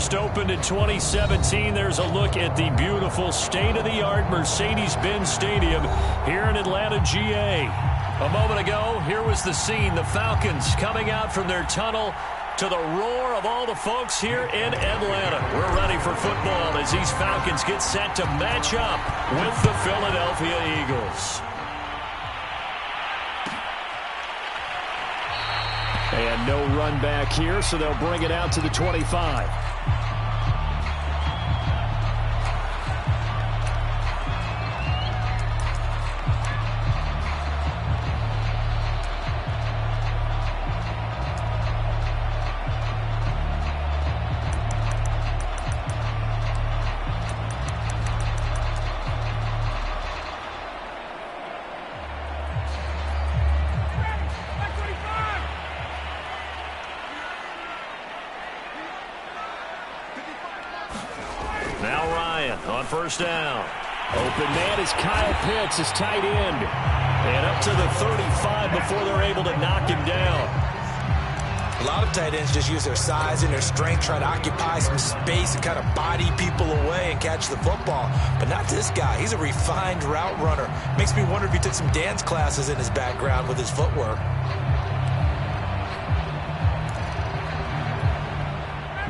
first opened in 2017. There's a look at the beautiful state-of-the-art Mercedes-Benz Stadium here in Atlanta, GA. A moment ago, here was the scene. The Falcons coming out from their tunnel to the roar of all the folks here in Atlanta. We're ready for football as these Falcons get set to match up with the Philadelphia Eagles. And no run back here, so they'll bring it out to the 25. Now Ryan on first down. Open man is Kyle Pitts, his tight end. And up to the 35 before they're able to knock him down. A lot of tight ends just use their size and their strength, try to occupy some space and kind of body people away and catch the football. But not this guy. He's a refined route runner. Makes me wonder if he took some dance classes in his background with his footwork.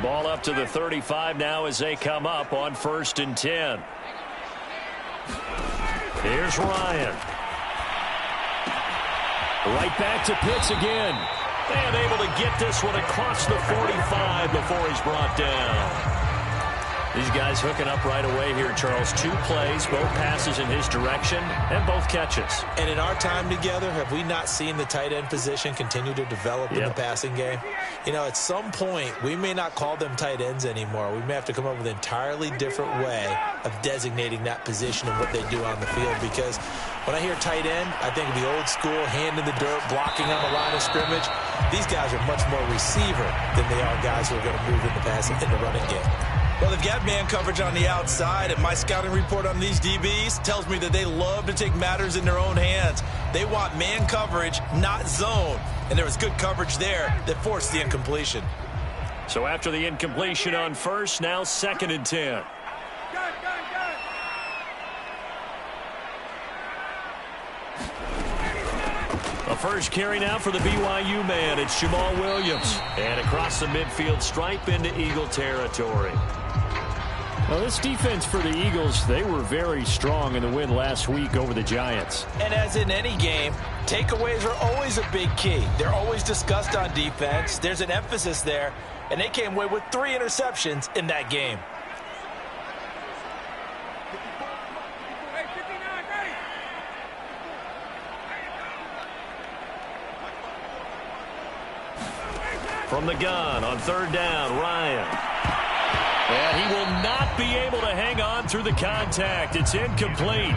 Ball up to the 35 now as they come up on 1st and 10. Here's Ryan. Right back to Pitts again. And able to get this one across the 45 before he's brought down. These guys hooking up right away here, Charles. 2 plays, both passes in his direction, and both catches. And in our time together, have we not seen the tight end position continue to develop in the passing game? You know, at some point, we may not call them tight ends anymore. We may have to come up with an entirely different way of designating that position and what they do on the field. Because when I hear tight end, I think of the old school, hand in the dirt, blocking on the line of scrimmage. These guys are much more receiver than they are guys who are going to move in the running game. Well, they've got man coverage on the outside, and my scouting report on these DBs tells me that they love to take matters in their own hands. They want man coverage, not zone. And there was good coverage there that forced the incompletion. So after the incompletion on first, now 2nd and 10. A first carry now for the BYU man. It's Jamal Williams. And across the midfield stripe into Eagle territory. Well, this defense for the Eagles, they were very strong in the win last week over the Giants. And as in any game, takeaways are always a big key. They're always discussed on defense. There's an emphasis there. And they came away with 3 interceptions in that game. From the gun on 3rd down, Ryan. And he will not be able to hang on through the contact. It's incomplete.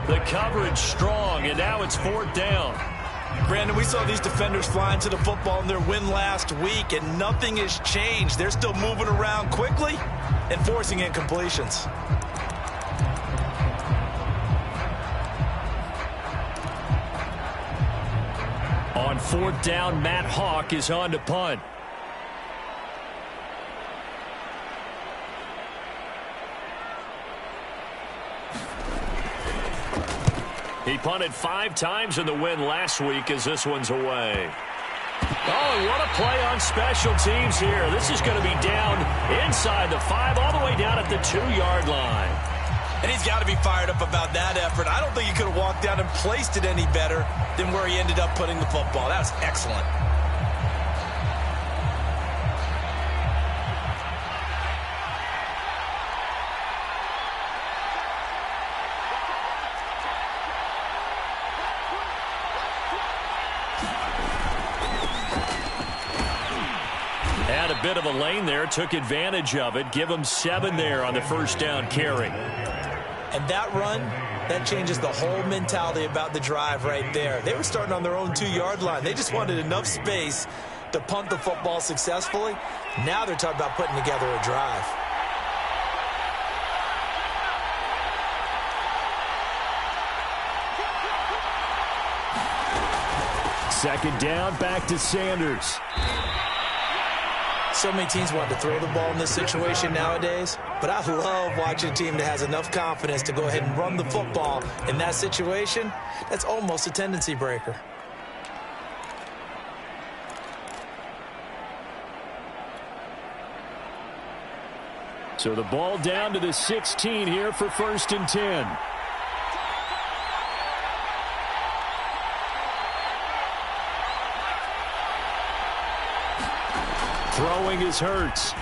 The coverage strong, and now it's 4th down. Brandon, we saw these defenders flying to the football in their win last week, and nothing has changed. They're still moving around quickly and forcing incompletions. On 4th down, Matt Hawk is on to punt. He punted 5 times in the win last week as this one's away. Oh, and what a play on special teams here. This is going to be down inside the 5, all the way down at the 2-yard line. And he's got to be fired up about that effort. I don't think he could have walked down and placed it any better than where he ended up putting the football. That was excellent. Had a bit of a lane there, took advantage of it. Give him 7 there on the 1st down carry. And that run, that changes the whole mentality about the drive right there. They were starting on their own 2-yard line. They just wanted enough space to punt the football successfully. Now they're talking about putting together a drive. Second down, back to Sanders. So many teams want to throw the ball in this situation nowadays, but I love watching a team that has enough confidence to go ahead and run the football in that situation. That's almost a tendency breaker. So the ball down to the 16 here for 1st and 10. Throwing is Hurts.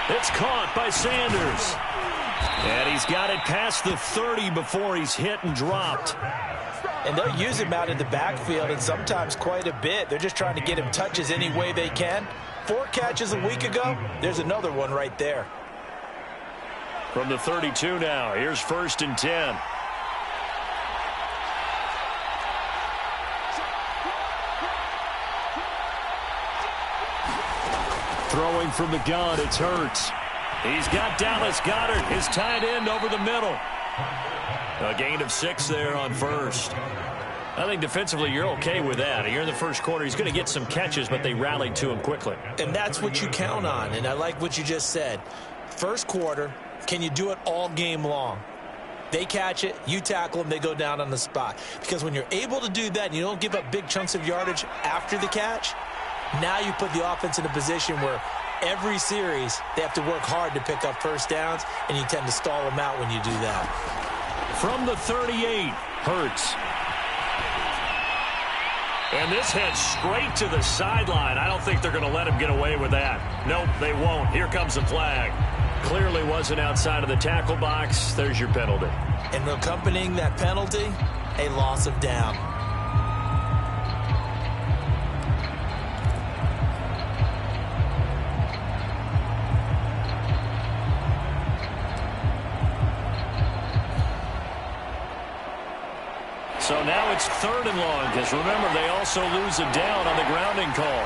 It's caught by Sanders. And he's got it past the 30 before he's hit and dropped. And they'll use him out in the backfield, and sometimes quite a bit. They're just trying to get him touches any way they can. 4 catches a week ago. There's another one right there. From the 32 now, here's 1st and 10. Throwing from the gun, it's Hurts. He's got Dallas Goedert, his tight end, over the middle. A gain of 6 there on 1st. I think defensively you're okay with that. Here in the first quarter, he's going to get some catches, but they rallied to him quickly. And that's what you count on, and I like what you just said. First quarter, can you do it all game long? They catch it, you tackle them, they go down on the spot. Because when you're able to do that and you don't give up big chunks of yardage after the catch, now you put the offense in a position where every series they have to work hard to pick up first downs, and you tend to stall them out when you do that. From the 38, Hurts. And this heads straight to the sideline. I don't think they're going to let him get away with that. Nope, they won't. Here comes the flag. Clearly wasn't outside of the tackle box. There's your penalty. And accompanying that penalty, a loss of down. So now it's 3rd and long, because remember, they also lose a down on the grounding call.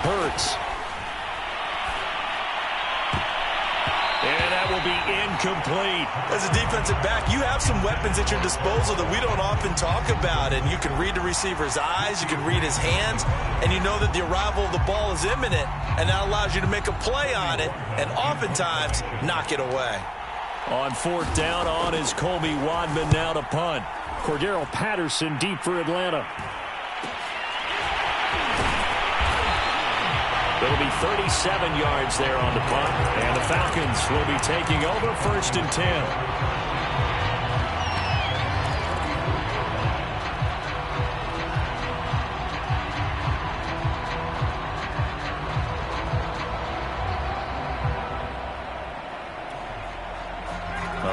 Hurts. And that will be incomplete. As a defensive back, you have some weapons at your disposal that we don't often talk about. And you can read the receiver's eyes, you can read his hands, and you know that the arrival of the ball is imminent. And that allows you to make a play on it and oftentimes knock it away. On 4th down, on is Colby Wadman now to punt. Cordero Patterson deep for Atlanta. It'll be 37 yards there on the punt, and the Falcons will be taking over 1st and 10.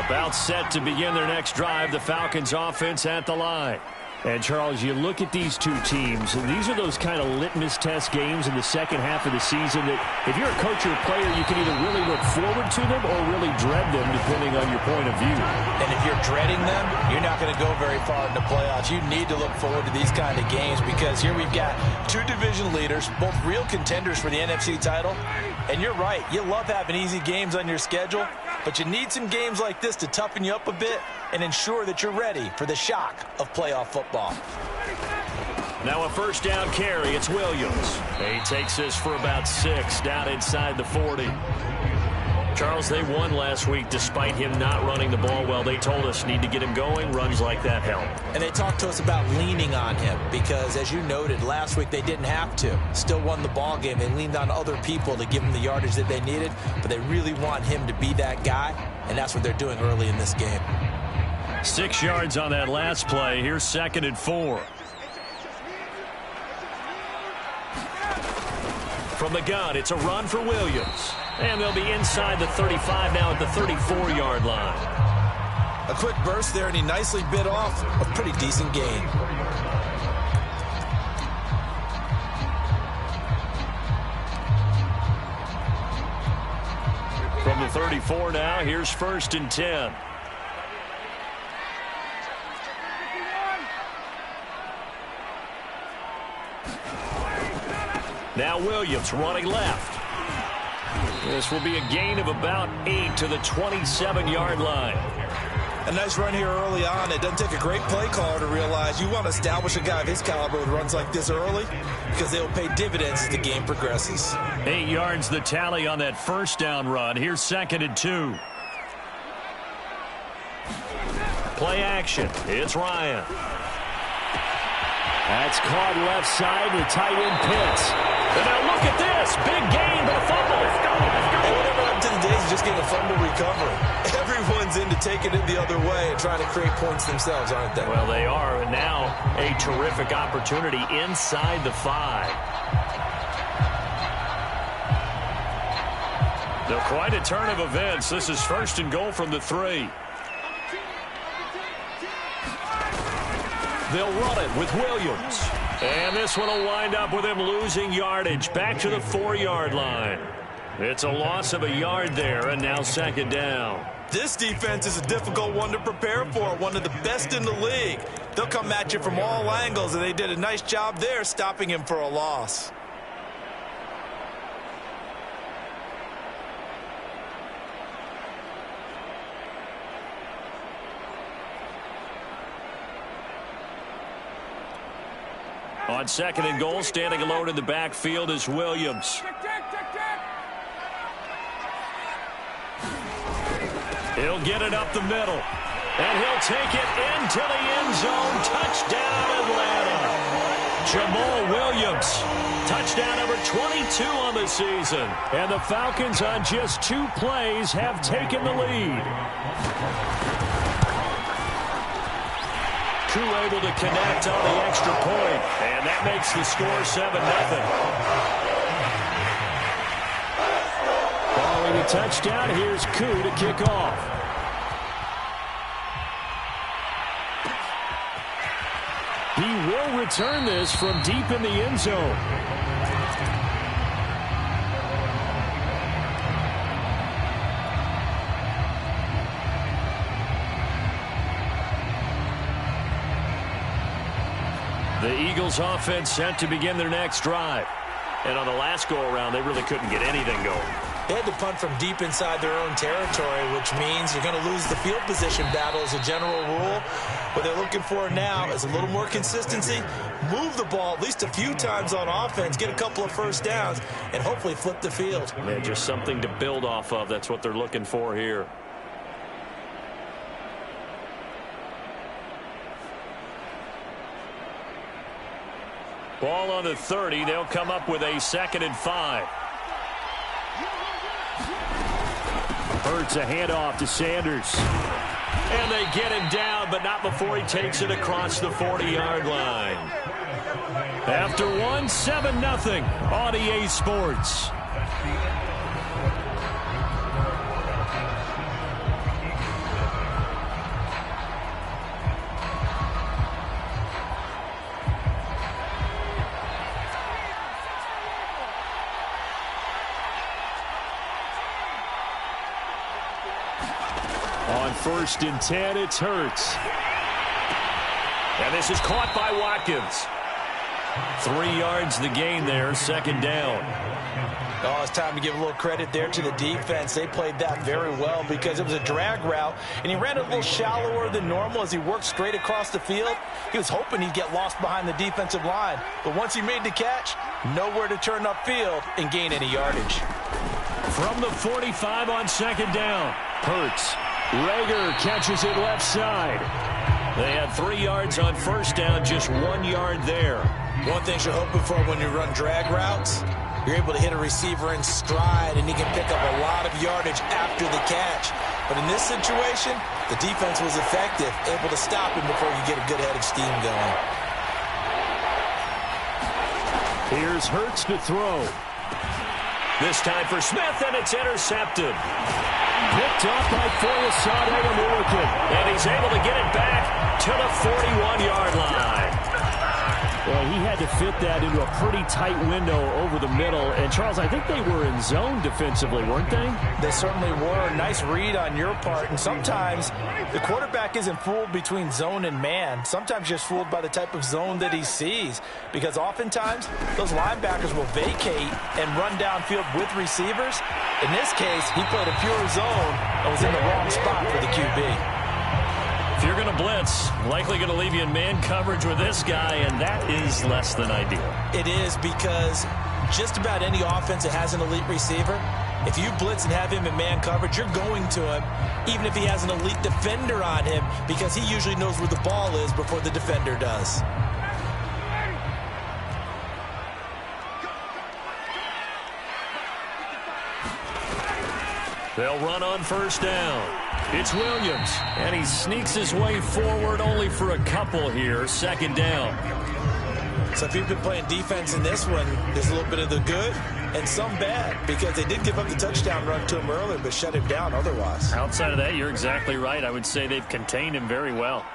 About set to begin their next drive, the Falcons offense at the line. And, Charles, you look at these two teams, and these are those kind of litmus test games in the second half of the season that if you're a coach or a player, you can either really look forward to them or really dread them, depending on your point of view. And if you're dreading them, you're not going to go very far in the playoffs. You need to look forward to these kind of games because here we've got 2 division leaders, both real contenders for the NFC title. And you're right, you love having easy games on your schedule, but you need some games like this to toughen you up a bit and ensure that you're ready for the shock of playoff football. Now a 1st down carry. It's Williams. He takes this for about 6 down inside the 40. Charles, they won last week despite him not running the ball well. They told us need to get him going. Runs like that help. And they talked to us about leaning on him because, as you noted, last week they didn't have to. Still won the ball game. They leaned on other people to give them the yardage that they needed, but they really want him to be that guy, and that's what they're doing early in this game. 6 yards on that last play. Here's 2nd and 4. From the gun, it's a run for Williams. And they'll be inside the 35 now at the 34-yard line. A quick burst there, and he nicely bit off a pretty decent gain. From the 34 now, here's 1st and 10. Now Williams running left. This will be a gain of about 8 to the 27-yard line. A nice run here early on. It doesn't take a great play caller to realize you want to establish a guy of his caliber with runs like this early because they'll pay dividends as the game progresses. 8 yards the tally on that first down run. Here's 2nd and 2. Play action. It's Ryan. That's caught left side. The tight end Pitts. And now look at this. Big gain, but a fumble. Let's go. And whatever happened to the days, just getting a fumble recovery. Everyone's into taking it the other way and trying to create points themselves, aren't they? Well, they are. And now a terrific opportunity inside the 5. Now, quite a turn of events. This is 1st and goal from the 3. They'll run it with Williams. And this one will wind up with him losing yardage back to the 4-yard line. It's a loss of a yard there, and now 2nd down. This defense is a difficult one to prepare for, one of the best in the league. They'll come at you from all angles, and they did a nice job there stopping him for a loss. On 2nd and goal, standing alone in the backfield is Williams. He'll get it up the middle. And he'll take it into the end zone. Touchdown, Atlanta. Jamal Williams. Touchdown number 22 on the season. And the Falcons on just 2 plays have taken the lead. Koo able to connect on the extra point. And that makes the score 7-0. Following a touchdown, here's Koo to kick off. He will return this from deep in the end zone. The Eagles offense set to begin their next drive. And on the last go-around, they really couldn't get anything going. They had to punt from deep inside their own territory, which means you're going to lose the field position battle as a general rule. What they're looking for now is a little more consistency, move the ball at least a few times on offense, get a couple of first downs, and hopefully flip the field. Yeah, just something to build off of. That's what they're looking for here. Ball on the 30. They'll come up with a 2nd and 5. Hurts a handoff to Sanders. And they get him down, but not before he takes it across the 40-yard line. After 1, 7-0 on EA Sports. On 1st and 10, it's Hurts. And this is caught by Watkins. 3 yards the gain there, 2nd down. Oh, it's time to give a little credit there to the defense. They played that very well because it was a drag route, and he ran a little shallower than normal as he worked straight across the field. He was hoping he'd get lost behind the defensive line, but once he made the catch, nowhere to turn upfield and gain any yardage. From the 45 on 2nd down, Hurts. Rager catches it left side. They had 3 yards on 1st down, just 1 yard there. One thing you're hoping for when you run drag routes, you're able to hit a receiver in stride, and he can pick up a lot of yardage after the catch. But in this situation, the defense was effective, able to stop him before you get a good head of steam going. Here's Hurts to throw. This time for Smith, and it's intercepted. Picked off by Foyesade American. And he's able to get it back to the 41-yard line. Well, he had to fit that into a pretty tight window over the middle. And, Charles, I think they were in zone defensively, weren't they? They certainly were. Nice read on your part. And sometimes the quarterback isn't fooled between zone and man. Sometimes just fooled by the type of zone that he sees. Because oftentimes, those linebackers will vacate and run downfield with receivers. In this case, he played a pure zone and was in the wrong spot for the QB. If you're going to blitz, likely going to leave you in man coverage with this guy, and that is less than ideal. It is, because just about any offense that has an elite receiver, if you blitz and have him in man coverage, you're going to him, even if he has an elite defender on him, because he usually knows where the ball is before the defender does. They'll run on first down. It's Williams, and he sneaks his way forward only for a couple here. Second down. So if you've been playing defense in this one, there's a little bit of the good and some bad, because they did give up the touchdown run to him earlier, but shut him down otherwise. Outside of that, you're exactly right. I would say they've contained him very well.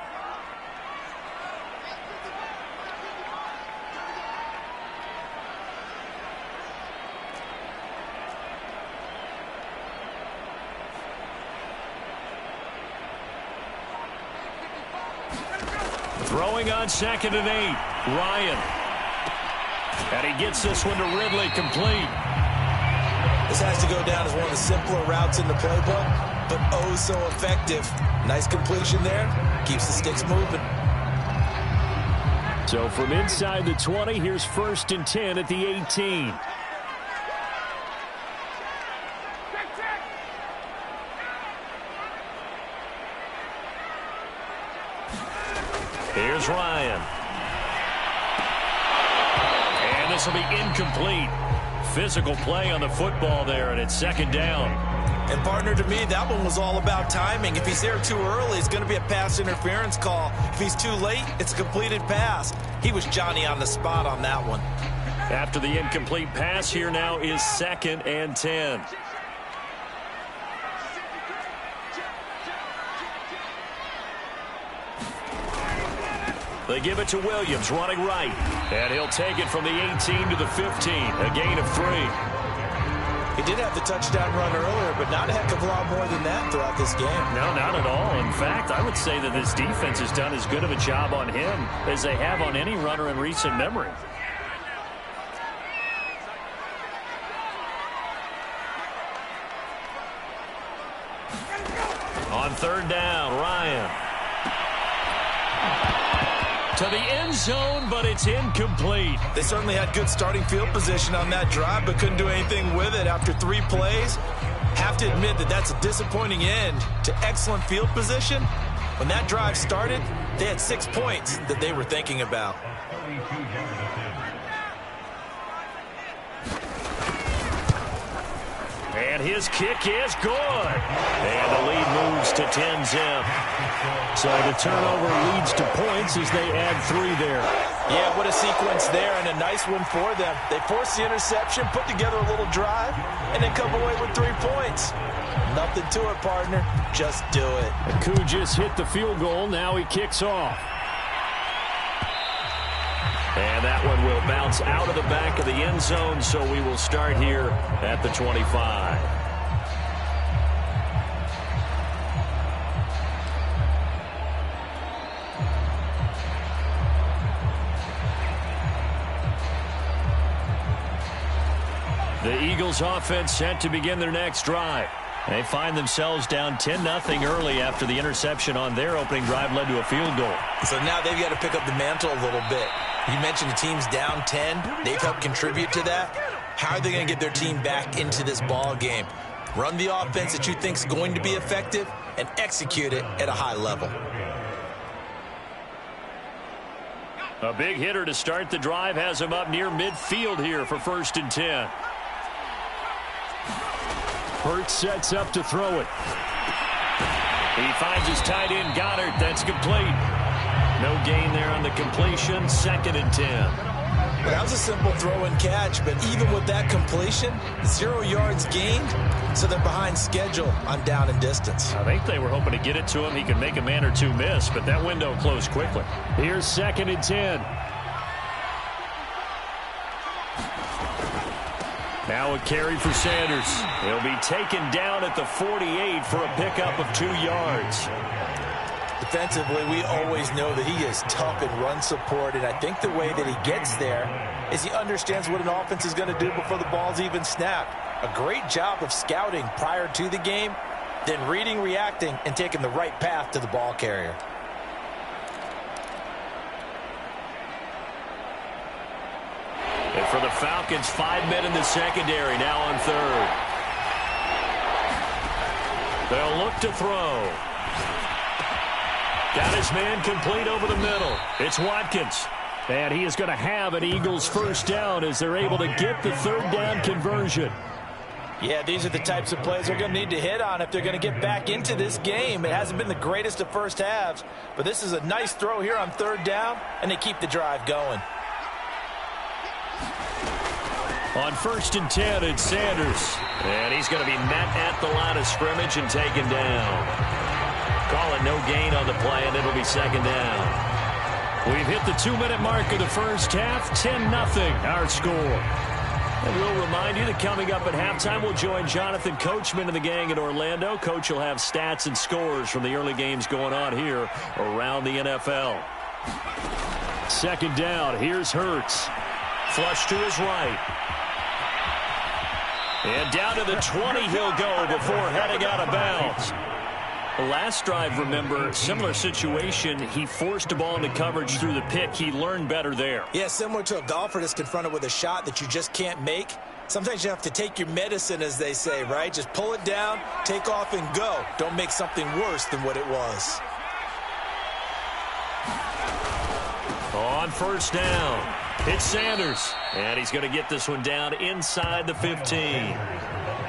Throwing on 2nd and 8, Ryan. And he gets this one to Ridley, complete. This has to go down as one of the simpler routes in the playbook, but oh so effective. Nice completion there. Keeps the sticks moving. So from inside the 20, here's 1st and 10 at the 18. Here's Ryan. And this will be incomplete. Physical play on the football there, and it's 2nd down. And partner, to me, that one was all about timing. If he's there too early, it's going to be a pass interference call. If he's too late, it's a completed pass. He was Johnny on the spot on that one. After the incomplete pass, here now is 2nd and 10. They give it to Williams, running right. And he'll take it from the 18 to the 15, a gain of 3. He did have the touchdown run earlier, but not a heck of a lot more than that throughout this game. No, not at all. In fact, I would say that this defense has done as good of a job on him as they have on any runner in recent memory. On 3rd down, Ryan. To the end zone, but it's incomplete. They certainly had good starting field position on that drive, but couldn't do anything with it after 3 plays. Have to admit that that's a disappointing end to excellent field position. When that drive started, they had 6 points that they were thinking about. And his kick is good. And the lead moves to 10-zip. So the turnover leads to points as they add 3 there. Yeah, what a sequence there, and a nice one for them. They force the interception, put together a little drive, and then come away with 3 points. Nothing to it, partner. Just do it. Koo just hit the field goal. Now he kicks off. And that one will bounce out of the back of the end zone, so we will start here at the 25. The Eagles offense set to begin their next drive. They find themselves down 10-0 early after the interception on their opening drive led to a field goal. So now they've got to pick up the mantle a little bit. You mentioned the team's down 10. They've helped contribute to that. How are they going to get their team back into this ball game? Run the offense that you think is going to be effective and execute it at a high level. A big hitter to start the drive has him up near midfield here for 1st and 10. Hurts sets up to throw it. He finds his tight end, Goddard. That's complete. No gain there on the completion. 2nd and 10. Well, that was a simple throw and catch, but even with that completion, 0 yards gained, so they're behind schedule on down and distance. I think they were hoping to get it to him. He could make a man or 2 miss, but that window closed quickly. Here's 2nd and 10. Now a carry for Sanders. He'll be taken down at the 48 for a pickup of 2 yards. Defensively, we always know that he is tough in run support, and I think the way that he gets there is he understands what an offense is going to do before the ball's even snapped. A great job of scouting prior to the game, then reading, reacting, and taking the right path to the ball carrier. And for the Falcons, 5 men in the secondary, now on third. They'll look to throw. Got his man complete over the middle. It's Watkins. And he is going to have an Eagles first down as they're able to get the third down conversion. Yeah, these are the types of plays they're going to need to hit on if they're going to get back into this game. It hasn't been the greatest of first halves, but this is a nice throw here on third down, and they keep the drive going. On 1st and 10, it's Sanders. And he's going to be met at the line of scrimmage and taken down. Call it no gain on the play, and it'll be second down. We've hit the 2-minute mark of the first half, 10-0 our score. And we'll remind you that coming up at halftime, we'll join Jonathan Coachman and the gang in Orlando. Coach will have stats and scores from the early games going on here around the NFL. Second down, here's Hurts. Flush to his right. And down to the 20 he'll go before heading out of bounds. The last drive, remember, similar situation. He forced a ball into coverage through the pick. He learned better there. Yeah, similar to a golfer that's confronted with a shot that you just can't make. Sometimes you have to take your medicine, as they say, right? Just pull it down, take off, and go. Don't make something worse than what it was. On first down, it's Sanders. And he's going to get this one down inside the 15.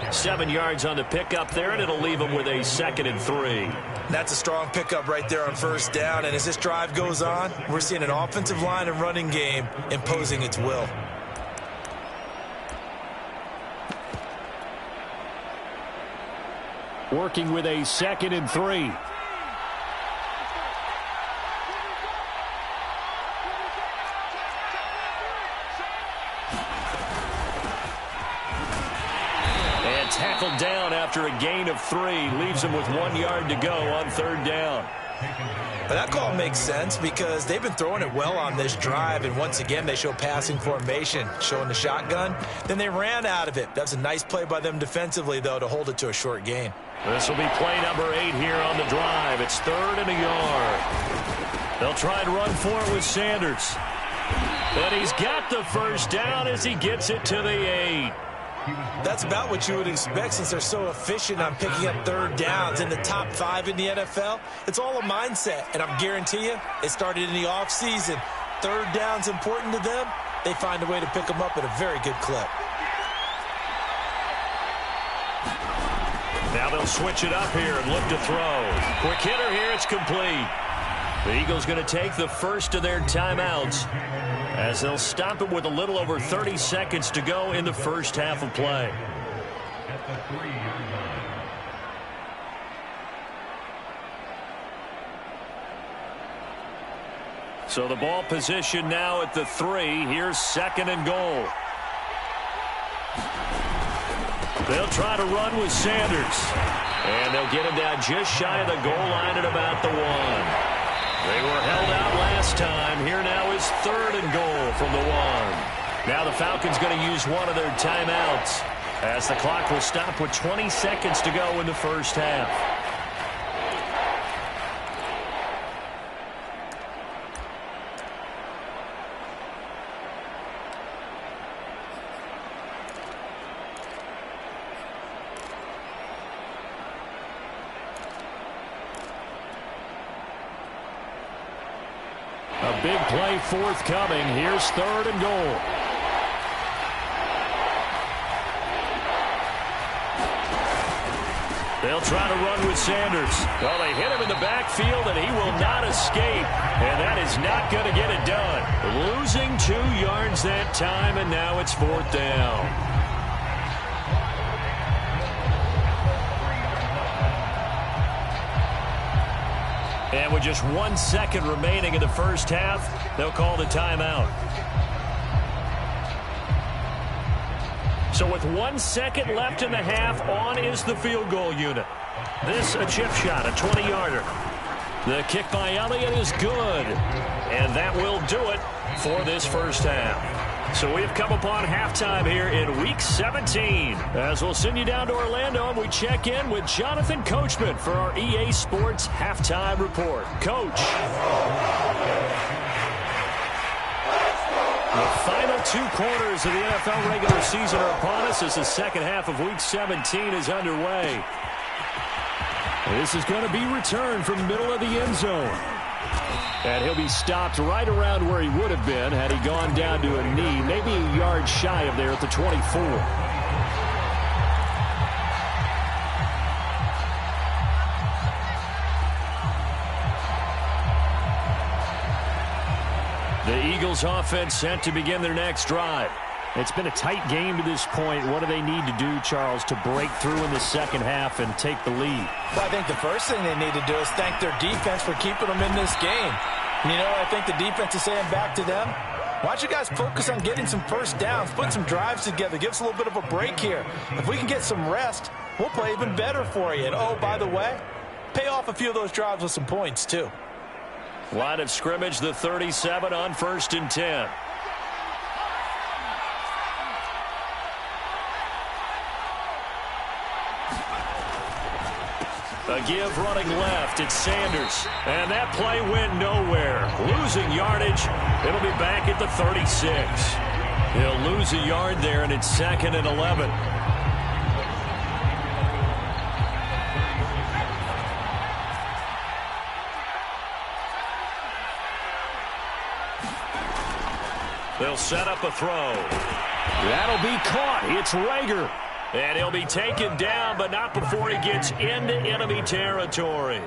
7 yards on the pickup there, and it'll leave him with a 2nd and 3. That's a strong pickup right there on first down. And as this drive goes on, we're seeing an offensive line and running game imposing its will. Working with a 2nd and 3. Tackled down after a gain of 3. Leaves him with 1 yard to go on third down. But that call makes sense because they've been throwing it well on this drive. And once again, they show passing formation, showing the shotgun. Then they ran out of it. That's a nice play by them defensively, though, to hold it to a short gain. This will be play number 8 here on the drive. It's 3rd and a yard. They'll try and run for it with Sanders. But he's got the first down as he gets it to the 8. That's about what you would expect since they're so efficient on picking up third downs in the top 5 in the NFL. It's all a mindset, and I guarantee you, it started in the offseason. Third down's important to them. They find a way to pick them up at a very good clip. Now they'll switch it up here and look to throw. Quick hitter here, it's complete. The Eagles going to take the first of their timeouts as they'll stop it with a little over 30 seconds to go in the first half of play. So the ball position now at the 3. Here's 2nd and goal. They'll try to run with Sanders. And they'll get him down just shy of the goal line at about the 1. They were held out last time. Here now is 3rd and goal from the 1. Now the Falcons going to use one of their timeouts as the clock will stop with 20 seconds to go in the first half. A big play forthcoming. Here's 3rd and goal. They'll try to run with Sanders. Well, they hit him in the backfield, and he will not escape. And that is not going to get it done. Losing 2 yards that time, and now it's 4th down. And with just 1 second remaining in the first half, they'll call the timeout. So with 1 second left in the half, on is the field goal unit. This a chip shot, a 20-yarder. The kick by Elliott is good. And that will do it for this first half. So we've come upon halftime here in Week 17. As we'll send you down to Orlando, and we check in with Jonathan Coachman for our EA Sports Halftime Report. Coach. The final 2 quarters of the NFL regular season are upon us as the second half of Week 17 is underway. This is going to be returned from the middle of the end zone. And he'll be stopped right around where he would have been had he gone down to a knee, maybe a yard shy of there at the 24. The Eagles offense set to begin their next drive. It's been a tight game to this point. What do they need to do, Charles, to break through in the second half and take the lead? Well, I think the first thing they need to do is thank their defense for keeping them in this game. You know, I think the defense is saying back to them, why don't you guys focus on getting some first downs, put some drives together, give us a little bit of a break here. If we can get some rest, we'll play even better for you. And, oh, by the way, pay off a few of those drives with some points, too. Line of scrimmage, the 37 on 1st and 10. A give running left. It's Sanders. And that play went nowhere. Losing yardage. It'll be back at the 36. He'll lose a yard there, and it's 2nd and 11. They'll set up a throw. That'll be caught. It's Rager. And he'll be taken down, but not before he gets into enemy territory.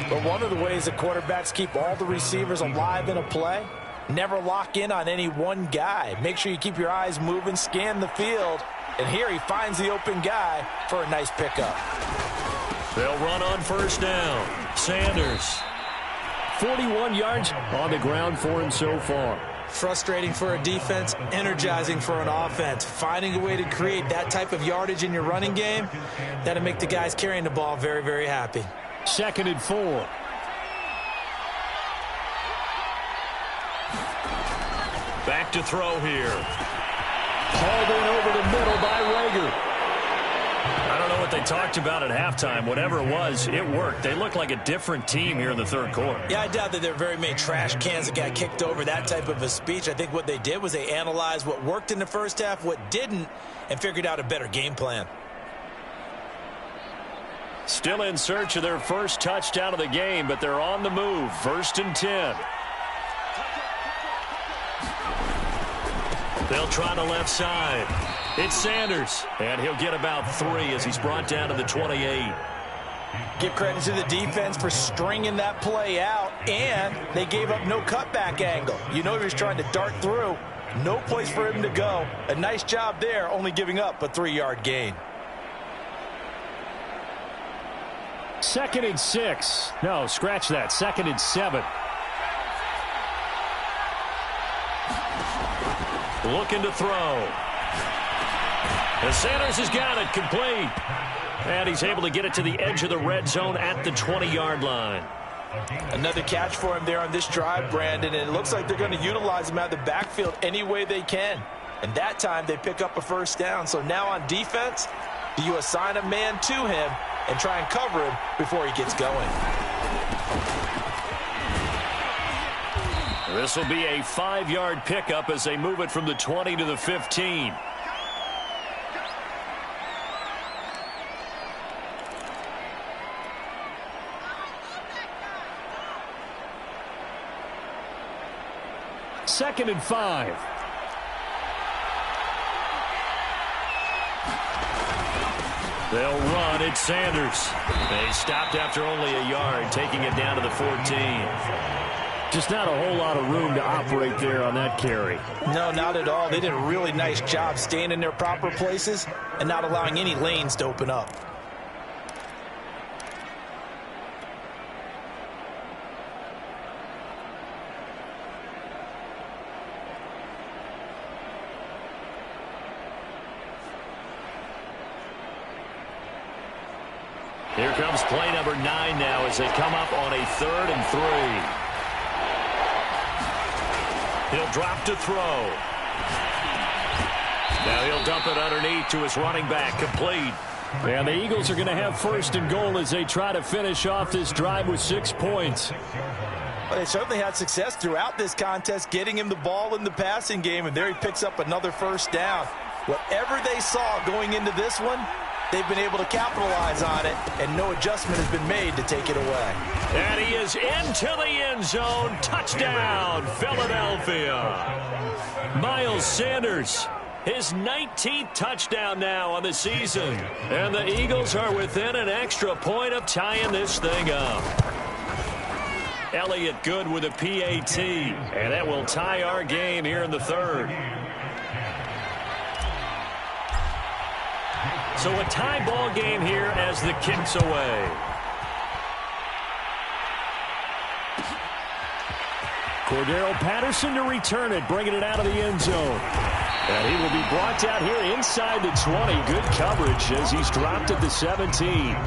But one of the ways that quarterbacks keep all the receivers alive in a play, never lock in on any one guy. Make sure you keep your eyes moving, scan the field. And here he finds the open guy for a nice pickup. They'll run on 1st down. Sanders. 41 yards on the ground for him so far. Frustrating for a defense, energizing for an offense. Finding a way to create that type of yardage in your running game, that'll make the guys carrying the ball very, very happy. 2nd and 4. Back to throw here. Hauled in over the middle by Rager. I don't know what they talked about at halftime. Whatever it was, it worked. They looked like a different team here in the 3rd quarter. Yeah, I doubt that there were very many trash cans that got kicked over, that type of a speech. I think what they did was they analyzed what worked in the first half, what didn't, and figured out a better game plan. Still in search of their first touchdown of the game, but they're on the move. 1st and 10. They'll try the left side. It's Sanders, and he'll get about 3 as he's brought down to the 28. Give credit to the defense for stringing that play out, and they gave up no cutback angle. You know he was trying to dart through. No place for him to go. A nice job there, only giving up a 3-yard gain. 2nd and 6. No, scratch that. 2nd and 7. Looking to throw. And Sanders has got it complete. And he's able to get it to the edge of the red zone at the 20-yard line. Another catch for him there on this drive, Brandon, and it looks like they're going to utilize him out of the backfield any way they can. And that time they pick up a 1st down. So now on defense, do you assign a man to him and try and cover him before he gets going? This will be a 5-yard pickup as they move it from the 20 to the 15. Second and 5. They'll run. It's Sanders. They stopped after only a yard, taking it down to the 14. Just not a whole lot of room to operate there on that carry. No, not at all. They did a really nice job staying in their proper places and not allowing any lanes to open up. Here comes play number 9 now as they come up on a 3rd and 3. He'll drop to throw. Now he'll dump it underneath to his running back, complete. And the Eagles are going to have 1st and goal as they try to finish off this drive with 6 points. Well, they certainly had success throughout this contest, getting him the ball in the passing game, and there he picks up another first down. Whatever they saw going into this one, they've been able to capitalize on it, and no adjustment has been made to take it away. And he is into the end zone. Touchdown, Philadelphia. Miles Sanders, his 19th touchdown now on the season. And the Eagles are within an extra point of tying this thing up. Elliott good with a PAT, and that will tie our game here in the third. So a tie ball game here as the kick's away. Cordero Patterson to return it, bringing it out of the end zone. And he will be brought down here inside the 20. Good coverage as he's dropped at the 17.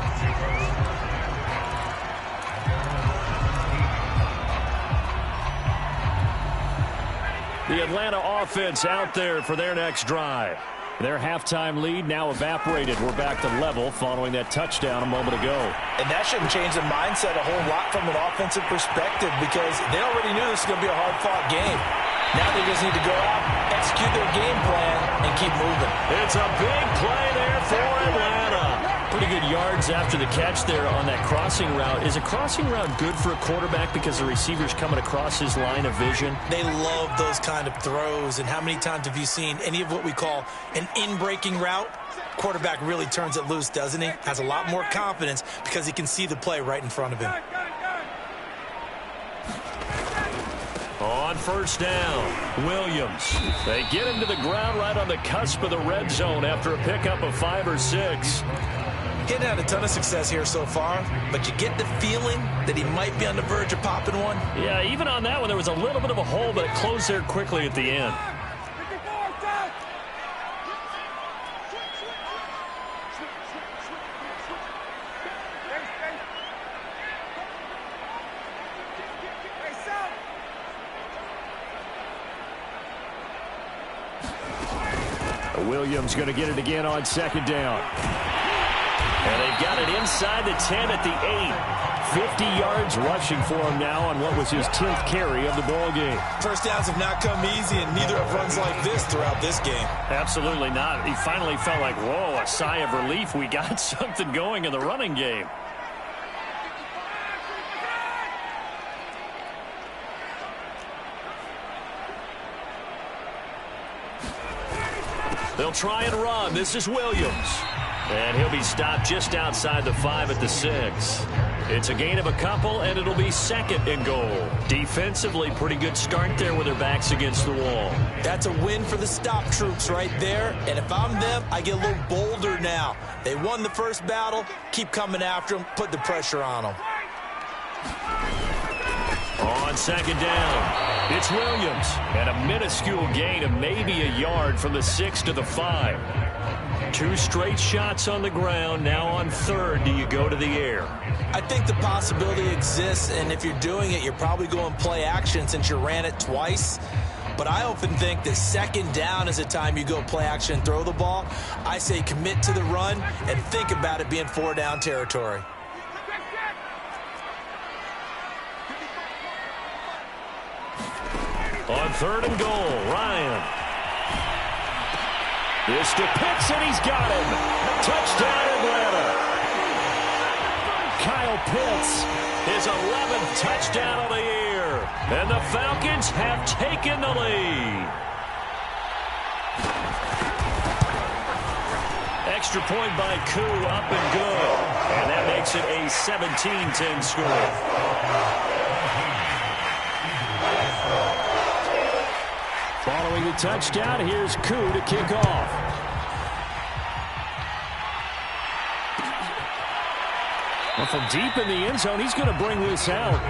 The Atlanta offense out there for their next drive. Their halftime lead now evaporated. We're back to level following that touchdown a moment ago. And that shouldn't change the mindset a whole lot from an offensive perspective because they already knew this was going to be a hard-fought game. Now they just need to go out, execute their game plan, and keep moving. It's a big play there for Atlanta. Pretty good yards after the catch there on that crossing route. Is a crossing route good for a quarterback because the receiver's coming across his line of vision? They love those kind of throws. And how many times have you seen any of what we call an in-breaking route? Quarterback really turns it loose, doesn't he? Has a lot more confidence because he can see the play right in front of him. On first down, Williams. They get him to the ground right on the cusp of the red zone after a pickup of 5 or 6. He hadn't had a ton of success here so far, but you get the feeling that he might be on the verge of popping one. Yeah, even on that one, there was a little bit of a hole, but it closed there quickly at the end. Williams going to get it again on second down. And they've got it inside the 10 at the 8. 50 yards rushing for him now on what was his 10th carry of the ball game. First downs have not come easy, and neither have runs like this throughout this game. Absolutely not. He finally felt like, whoa, a sigh of relief. We got something going in the running game. They'll try and run. This is Williams. And he'll be stopped just outside the 5 at the 6. It's a gain of a couple, and it'll be second and goal. Defensively, pretty good start there with their backs against the wall. That's a win for the stop troops right there. And if I'm them, I get a little bolder now. They won the first battle. Keep coming after them. Put the pressure on them. On second down, it's Williams. And a minuscule gain of maybe a yard from the 6 to the 5. 2 straight shots on the ground. Now on third, do you go to the air? I think the possibility exists, and if you're doing it, you're probably going play action since you ran it twice. But I often think that second down is the time you go play action and throw the ball. I say commit to the run and think about it being 4-down territory. On third and goal, Ryan. This to Pitts, and he's got him. Touchdown, Atlanta. Kyle Pitts, his 11th touchdown of the year. And the Falcons have taken the lead. Extra point by Koo, up and good. And that makes it a 17-10 score. Following the touchdown, here's Koo to kick off. Well, from deep in the end zone, he's going to bring this out.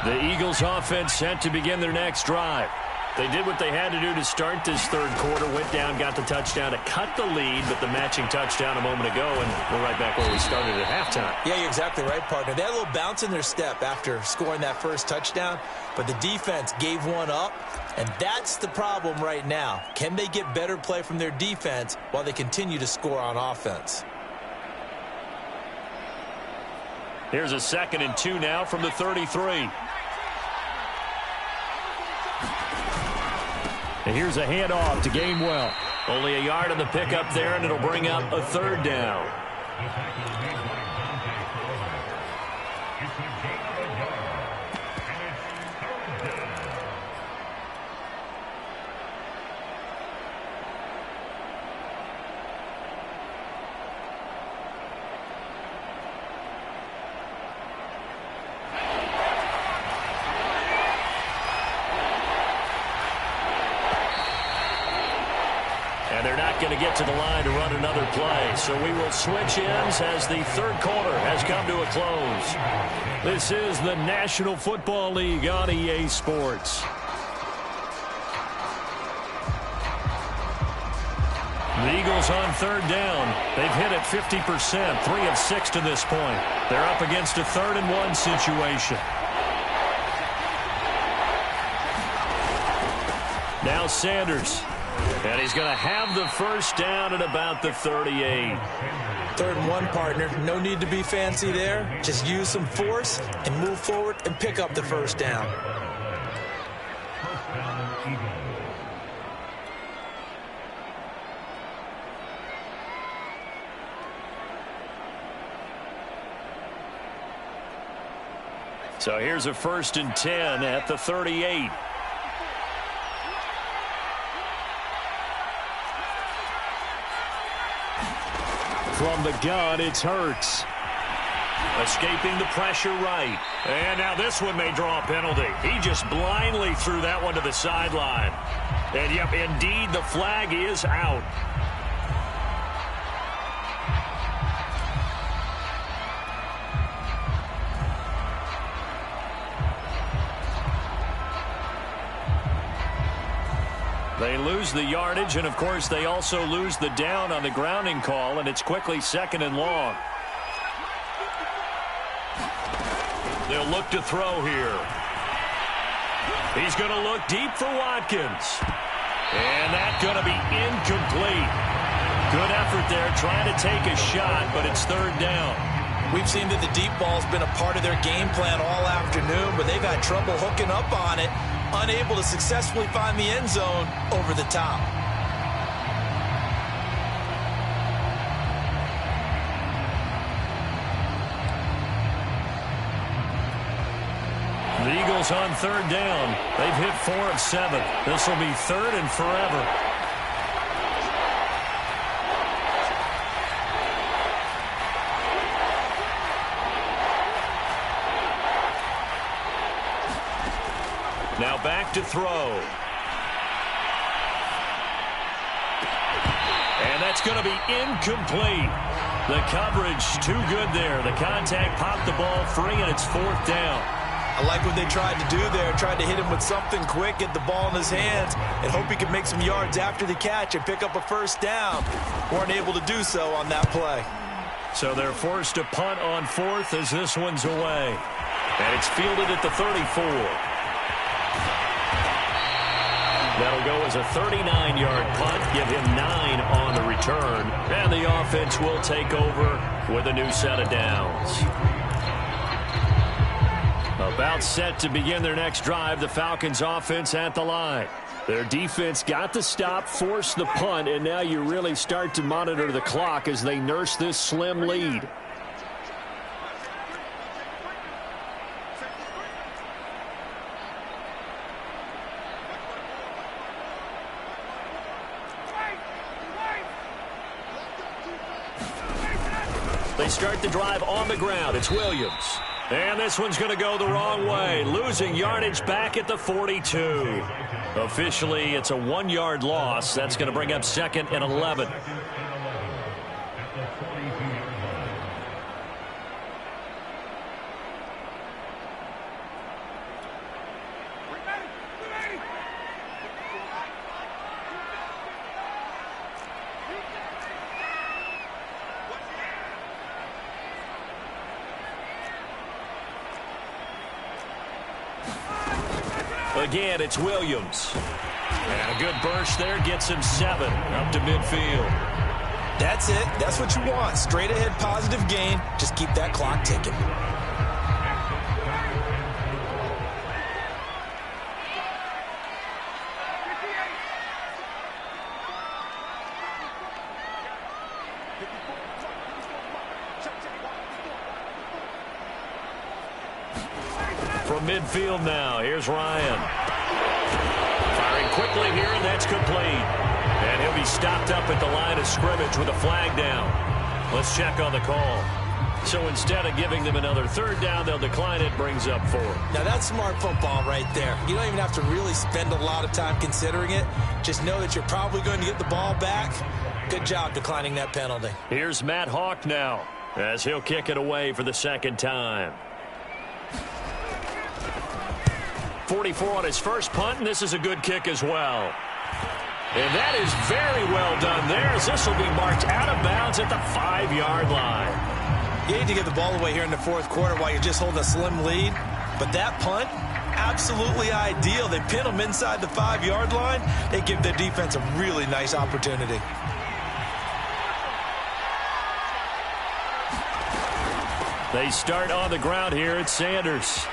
The Eagles offense set to begin their next drive. They did what they had to do to start this third quarter, went down, got the touchdown to cut the lead, but the matching touchdown a moment ago, and we're right back where we started at halftime. Yeah, you're exactly right, partner. They had a little bounce in their step after scoring that first touchdown, but the defense gave one up, and that's the problem right now. Can they get better play from their defense while they continue to score on offense? Here's a 2nd and 2 now from the 33. And here's a handoff to Gainwell. Only a yard on the pickup there, and it'll bring up a 3rd down. And they're not going to get to the line to run another play. So we will switch ends as the third quarter has come to a close. This is the National Football League on EA Sports. The Eagles on 3rd down. They've hit it 50%, 3 of 6 to this point. They're up against a 3rd and 1 situation. Now Sanders. And he's going to have the first down at about the 38. 3rd and 1, partner. No need to be fancy there. Just use some force and move forward and pick up the first down. So here's a 1st and 10 at the 38. From the gun, it's Hurts. Escaping the pressure right. And now this one may draw a penalty. He just blindly threw that one to the sideline. And, yep, indeed, the flag is out. They lose the yardage, and, of course, they also lose the down on the grounding call, and it's quickly 2nd and long. They'll look to throw here. He's going to look deep for Watkins. And that's going to be incomplete. Good effort there, trying to take a shot, but it's 3rd down. We've seen that the deep ball's been a part of their game plan all afternoon, but they've had trouble hooking up on it. Unable to successfully find the end zone over the top. The Eagles on 3rd down. They've hit 4 of 7. This will be 3rd and forever. Now back to throw. And that's going to be incomplete. The coverage too good there. The contact popped the ball free, and it's 4th down. I like what they tried to do there. Tried to hit him with something quick, get the ball in his hands, and hope he could make some yards after the catch and pick up a first down. Weren't able to do so on that play. So they're forced to punt on 4th as this one's away. And it's fielded at the 34. That'll go as a 39-yard punt, give him 9 on the return. And the offense will take over with a new set of downs. About set to begin their next drive, the Falcons offense at the line. Their defense got the stop, forced the punt, and now you really start to monitor the clock as they nurse this slim lead. They start the drive on the ground. It's Williams. And this one's going to go the wrong way. Losing yardage back at the 42. Officially, it's a 1-yard loss. That's going to bring up 2nd and 11. Again, it's Williams. And a good burst there gets him 7 up to midfield. That's it. That's what you want. Straight ahead positive gain. Just keep that clock ticking. From midfield now, here's Ryan. Firing quickly here, and that's complete. And he'll be stopped up at the line of scrimmage with a flag down. Let's check on the call. So instead of giving them another third down, they'll decline it, brings up 4. Now that's smart football right there. You don't even have to really spend a lot of time considering it. Just know that you're probably going to get the ball back. Good job declining that penalty. Here's Matt Hawk now, as he'll kick it away for the second time. 44 on his first punt, and this is a good kick as well. And that is very well done there, as this will be marked out of bounds at the 5-yard line. You need to get the ball away here in the fourth quarter while you're just holding a slim lead. But that punt, absolutely ideal. They pin them inside the 5-yard line. They give their defense a really nice opportunity. They start on the ground here at Sanders.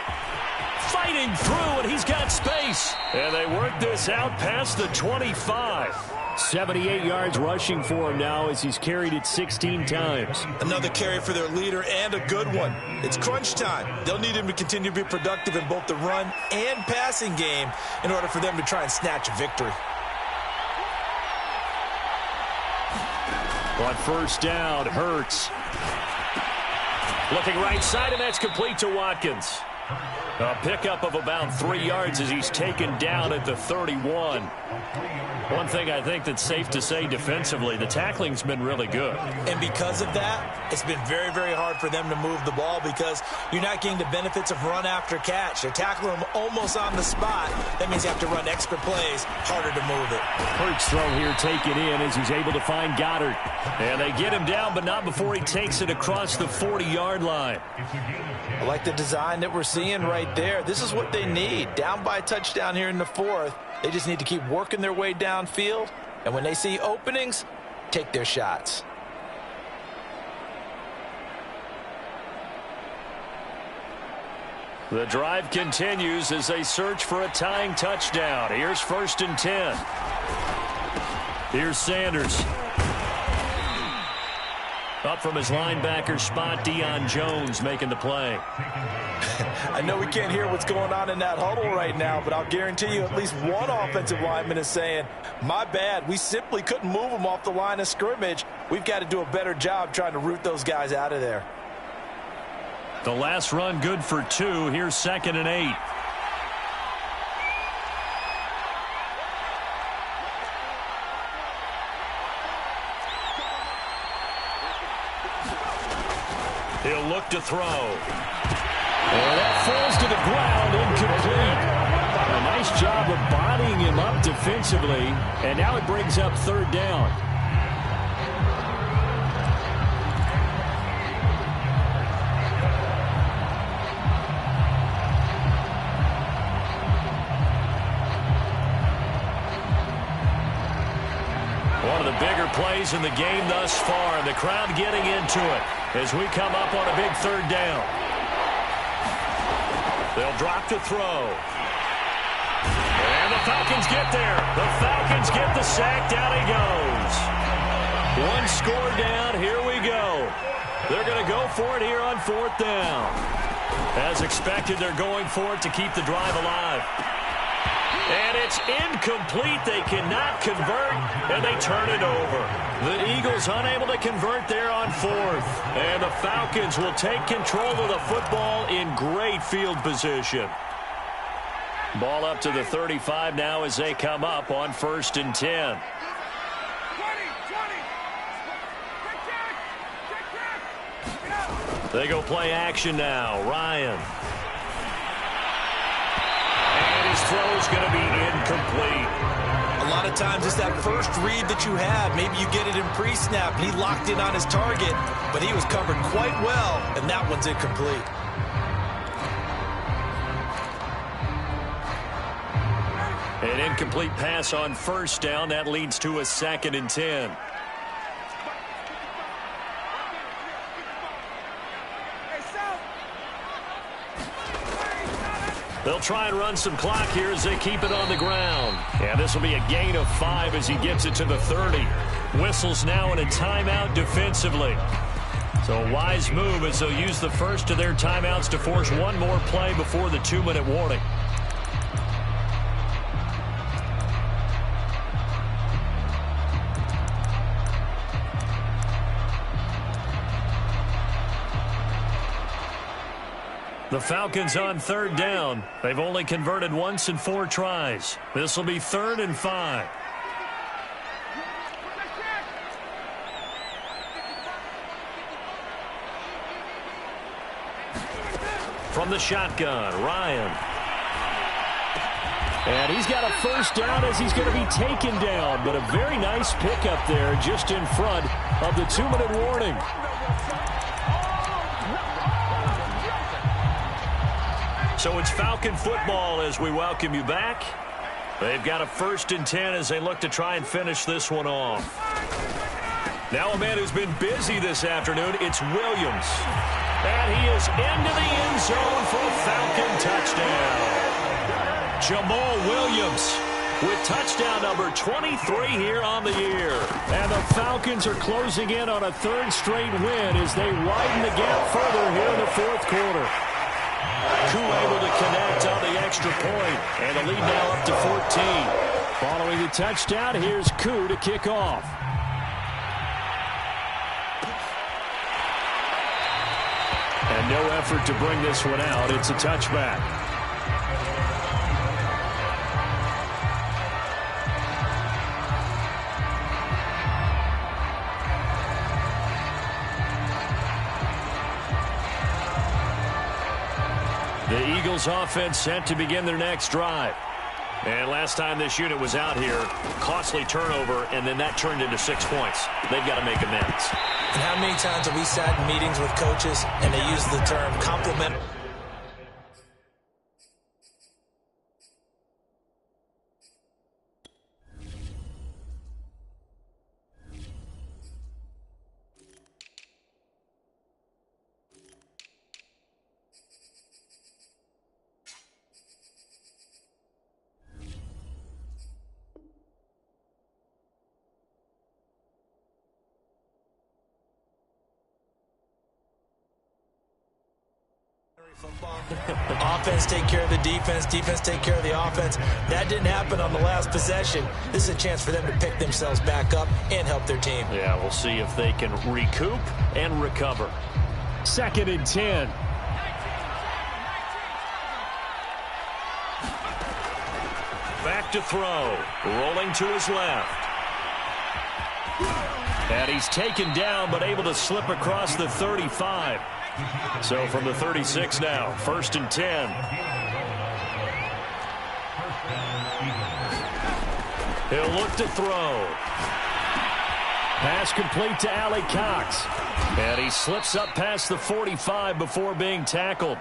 Fighting through, and he's got space. And they work this out past the 25. 78 yards rushing for him now as he's carried it 16 times. Another carry for their leader, and a good one. It's crunch time. They'll need him to continue to be productive in both the run and passing game in order for them to try and snatch a victory. On first down, Hurts. Looking right side, and that's complete to Watkins. A pickup of about 3 yards as he's taken down at the 31. One thing I think that's safe to say defensively, the tackling's been really good. And because of that, it's been very, very hard for them to move the ball because you're not getting the benefits of run after catch. They're tackling them almost on the spot. That means you have to run extra plays, harder to move it. Hurts throw here taken in as he's able to find Goddard. And they get him down, but not before he takes it across the 40-yard line. I like the design that we're seeing right there. This is what they need. Down by a touchdown here in the fourth. They just need to keep working their way downfield. And when they see openings, take their shots. The drive continues as they search for a tying touchdown. Here's 1st and 10. Here's Sanders. Up from his linebacker spot, Deion Jones making the play. I know we can't hear what's going on in that huddle right now, but I'll guarantee you at least one offensive lineman is saying, my bad, we simply couldn't move them off the line of scrimmage. We've got to do a better job trying to root those guys out of there. The last run good for 2. Here's 2nd and 8. He'll look to throw. And that falls to the ground, incomplete. A nice job of bodying him up defensively, and now it brings up 3rd down. One of the bigger plays in the game thus far, and the crowd getting into it as we come up on a big 3rd down. They'll drop to throw. And the Falcons get there. The Falcons get the sack. Down he goes. One score down. Here we go. They're going to go for it here on 4th down. As expected, they're going for it to keep the drive alive. And it's incomplete. They cannot convert, and they turn it over. The Eagles unable to convert there on 4th. And the Falcons will take control of the football in great field position. Ball up to the 35 now as they come up on 1st and 10. They go play action now. Ryan. His throw is going to be incomplete. A lot of times it's that first read that you have. Maybe you get it in pre-snap. He locked in on his target, but he was covered quite well, and that one's incomplete. An incomplete pass on first down. That leads to a 2nd and 10. They'll try and run some clock here as they keep it on the ground. And this will be a gain of 5 as he gets it to the 30. Whistles now in a timeout defensively. So a wise move as they'll use the first of their timeouts to force one more play before the 2-minute warning. The Falcons on 3rd down. They've only converted once in 4 tries. This will be 3rd and 5. From the shotgun, Ryan. And he's got a first down as he's going to be taken down. But a very nice pickup there just in front of the 2-minute warning. So it's Falcon football as we welcome you back. They've got a 1st and 10 as they look to try and finish this one off. Now a man who's been busy this afternoon, it's Williams. And he is into the end zone for a Falcon touchdown. Jamal Williams with touchdown number 23 here on the year. And the Falcons are closing in on a 3rd straight win as they widen the gap further here in the 4th quarter. Koo able to connect on the extra point, and the lead now up to 14. Following the touchdown, here's Koo to kick off. And no effort to bring this one out. It's a touchback. The Eagles offense set to begin their next drive. And last time this unit was out here, costly turnover, and then that turned into 6 points. They've got to make amends. And how many times have we sat in meetings with coaches and they use the term compliment? Offense take care of the defense, defense take care of the offense. That didn't happen on the last possession. This is a chance for them to pick themselves back up and help their team. Yeah, we'll see if they can recoup and recover. 2nd and 10. Back to throw. Rolling to his left. And he's taken down but able to slip across the 35. So from the 36 now, 1st and 10. He'll look to throw. Pass complete to Alley Cox. And he slips up past the 45 before being tackled.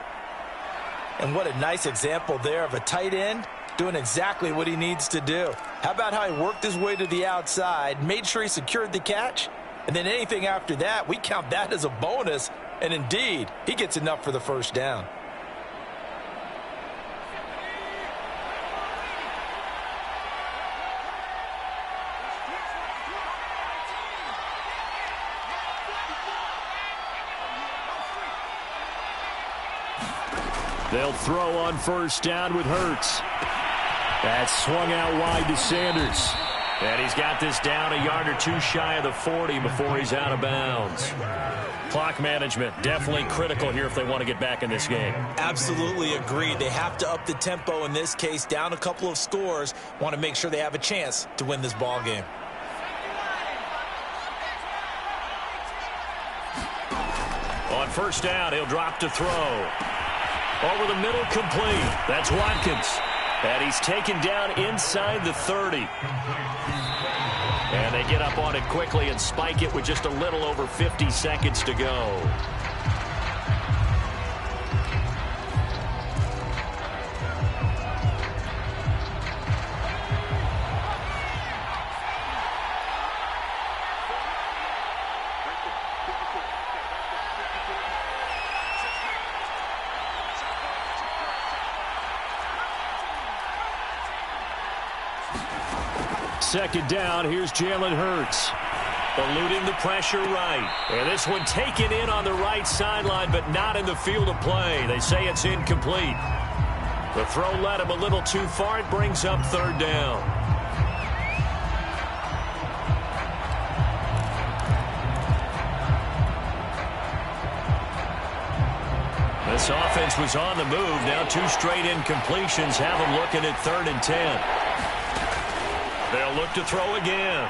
And what a nice example there of a tight end doing exactly what he needs to do. How about how he worked his way to the outside, made sure he secured the catch, and then anything after that, we count that as a bonus. And indeed, he gets enough for the 1st down. They'll throw on 1st down with Hurts. That's swung out wide to Sanders. And he's got this down a yard or two shy of the 40 before he's out of bounds. Clock management definitely critical here if they want to get back in this game. Absolutely agreed. They have to up the tempo in this case, down a couple of scores. Want to make sure they have a chance to win this ball game. On 1st down, he'll drop to throw. Over the middle, complete. That's Watkins. And he's taken down inside the 30. And they get up on it quickly and spike it with just a little over 50 seconds to go. second down. Here's Jalen Hurts. Eluding the pressure right. And this one taken in on the right sideline, but not in the field of play. They say it's incomplete. The throw led him a little too far. It brings up third down. This offense was on the move. Now 2 straight incompletions have them looking at 3rd and 10. They'll look to throw again.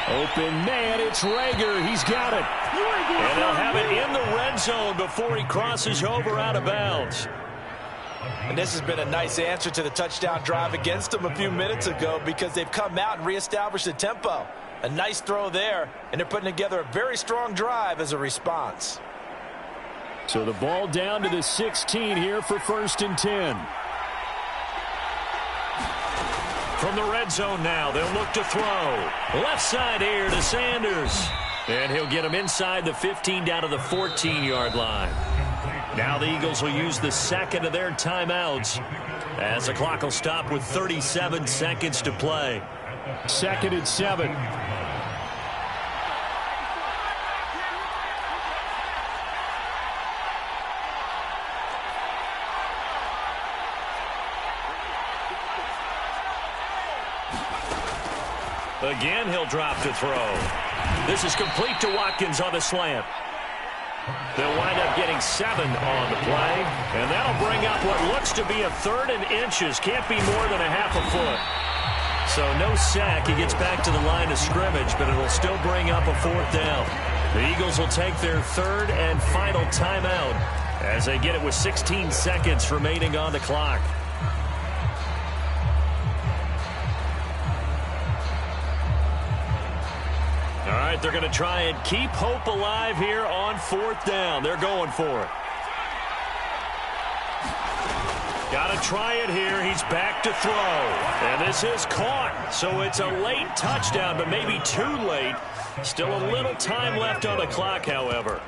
Open man, it's Rager. He's got it. And they'll have it in the red zone before he crosses over out of bounds. And this has been a nice answer to the touchdown drive against them a few minutes ago because they've come out and reestablished the tempo. A nice throw there, and they're putting together a very strong drive as a response. So the ball down to the 16 here for 1st and 10. From the red zone now, they'll look to throw. Left side here to Sanders. And he'll get him inside the 15 down to the 14-yard line. Now the Eagles will use the second of their timeouts as the clock will stop with 37 seconds to play. 2nd and 7. Again, he'll drop to throw. This is complete to Watkins on the slant. They'll wind up getting 7 on the play, and that'll bring up what looks to be a 3rd and inches. Can't be more than a half a foot. So no sack. He gets back to the line of scrimmage, but it'll still bring up a 4th down. The Eagles will take their 3rd and final timeout as they get it with 16 seconds remaining on the clock. All right, they're going to try and keep hope alive here on 4th down. They're going for it. Got to try it here. He's back to throw. And this is caught. So it's a late touchdown, but maybe too late. Still a little time left on the clock, however.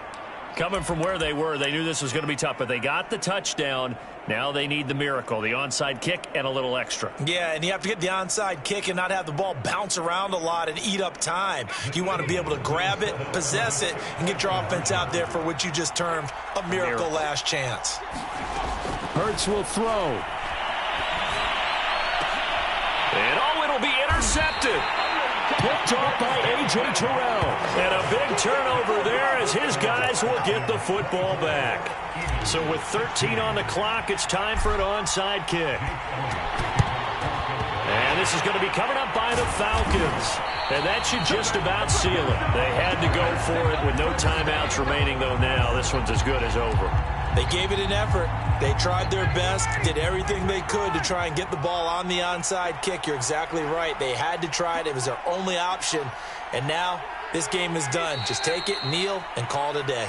Coming from where they were, they knew this was going to be tough, but they got the touchdown. Now they need the miracle, the onside kick and a little extra. Yeah, and you have to get the onside kick and not have the ball bounce around a lot and eat up time. You want to be able to grab it, possess it, and get your offense out there for what you just termed a miracle last chance. Hurts will throw. And it'll be intercepted. Picked off by A.J. Terrell. And a big turnover there as his guys will get the football back. So with 13 on the clock, it's time for an onside kick. And this is going to be coming up by the Falcons. And that should just about seal it. They had to go for it with no timeouts remaining, though now. This one's as good as over. They gave it an effort. They tried their best, did everything they could to try and get the ball on the onside kick. You're exactly right. They had to try it. It was their only option. And now this game is done. Just take it, kneel, and call it a day.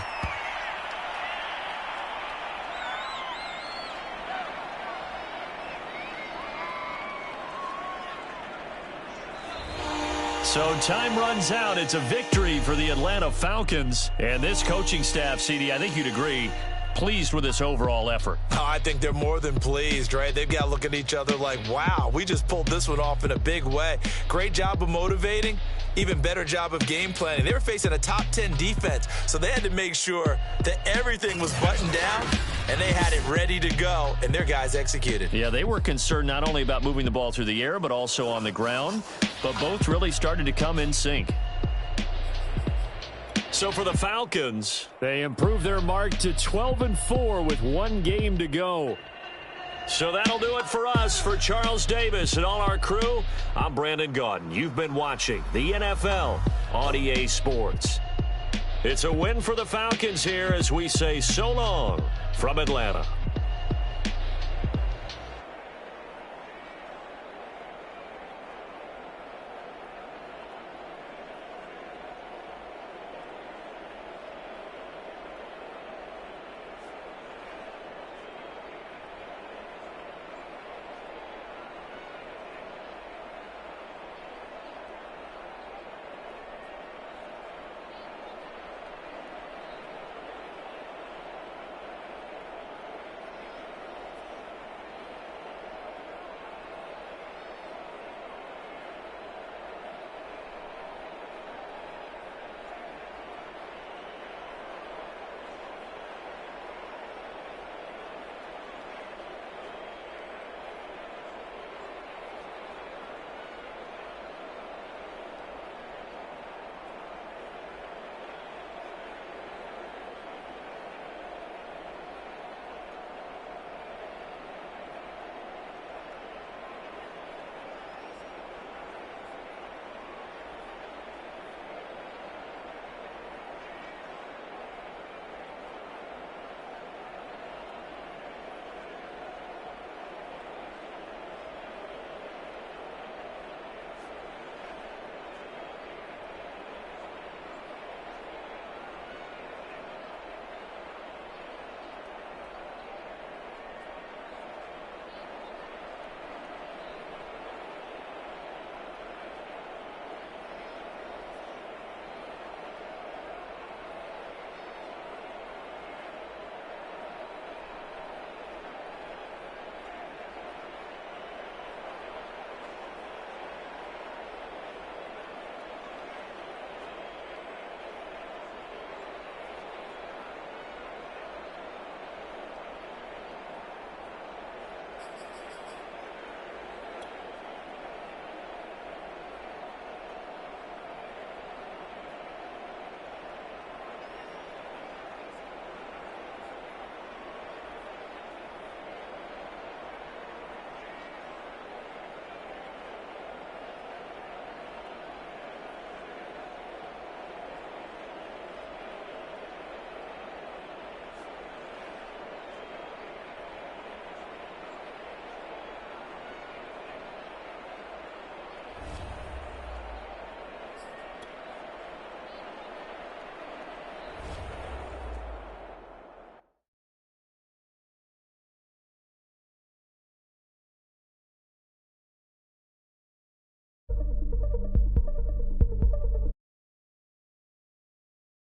So time runs out. It's a victory for the Atlanta Falcons. And this coaching staff, CD, I think you'd agree, pleased with this overall effort. Oh, I think they're more than pleased, right? They've got to look at each other like, wow, we just pulled this one off in a big way. Great job of motivating, even better job of game planning. They were facing a top 10 defense, so they had to make sure that everything was buttoned down, and they had it ready to go, and their guys executed. Yeah, they were concerned not only about moving the ball through the air, but also on the ground, but both really started to come in sync. So for the Falcons, they improved their mark to 12-4 with 1 game to go. So that'll do it for us. For Charles Davis and all our crew, I'm Brandon Gaudin. You've been watching the NFL on EA Sports. It's a win for the Falcons here as we say so long from Atlanta.